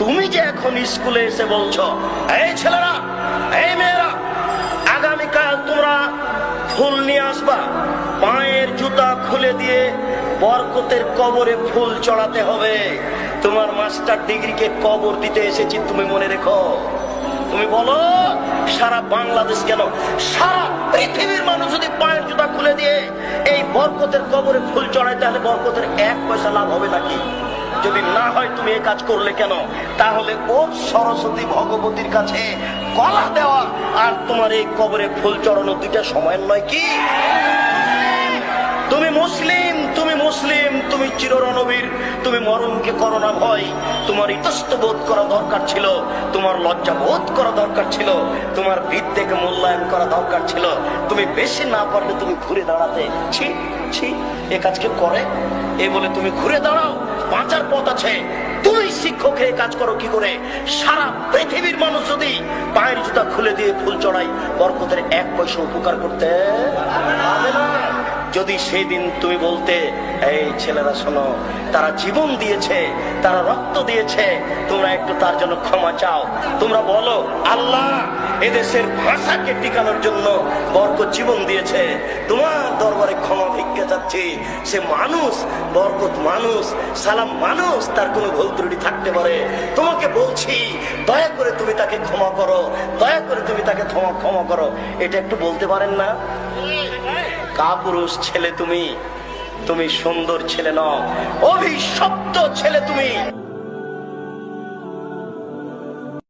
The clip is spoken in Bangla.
তুমি যে এখন স্কুলে এসে বলছো, এই ছেলেরা, এই মেয়েরা, আগামীকাল তোমরা ফুল নিয়ে আসবা, পায়ের জুতা খুলে দিয়ে বরকতের কবরে ফুল চড়াতে হবে। তোমার মাস্টার ডিগ্রিকে কবর দিতে এসেছি, তুমি মনে রেখো। তুমি বলো সারা বাংলাদেশ কেন, সারা পৃথিবীর মানুষ যদি পায়ের জুতা খুলে দিয়ে এই বরকতের কবরে ফুল চড়ায়, তাহলে বরকতের 1 পয়সা লাভ হবে নাকি? যদি না হয় তুমি এই কাজ করলে কেন? তাহলে ওর সরস্বতী ভগবতীর কাছে গলা দেওয়া আর তোমার এই কবরে ফুল চড়ানো দুইটা সমান নয় কি? তুমি মুসলিম, তুমি মুসলিম, তুমি চিররণবীর, তুমি মরণকে করো না ভয়। তোমার ইতস্ত বোধ করা দরকার ছিল, তোমার লজ্জা বোধ করা দরকার ছিল, তোমার বিদ্যেকে মূল্যায়ন করা দরকার ছিল। তুমি বেশি না পারলে তুমি ঘুরে দাঁড়াতে, ছি ছি এ কাজ কেউ করে? এ বলে তুমি ঘুরে দাঁড়াও, বাঁচার পথ আছে। তুমি শিক্ষক হয়ে কাজ করো কি করে? সারা পৃথিবীর মানুষ যদি পায়ের জুতা খুলে দিয়ে ফুল চড়াই, বরকতের 1 পয়সা উপকার করতে পারবে না। যদি সেই দিন তুমি বলতে, এই ছেলেরা শোনো, তারা জীবন দিয়েছে, তারা রক্ত দিয়েছে, তোমরা একটু তার জন্য ক্ষমা চাও। তোমরা বলো, আল্লাহ এদেশের ভাষাকে টিকানোর জন্য বরকত জীবন দিয়েছে, তোমার দরবারে ক্ষমা ভিক্ষা চাচ্ছি। সে মানুষ, বরকত মানুষ, সালাম মানুষ, তার কোনো ভুল ত্রুটি থাকতে পারে। তোমাকে বলছি, দয়া করে তুমি তাকে ক্ষমা করো, দয়া করে তুমি তাকে ক্ষমা করো। এটা একটু বলতে পারেন না? কাপুরুষ ছেলে তুমি, তুমি সুন্দর ছেলে নও, অভিশপ্ত ছেলে তুমি।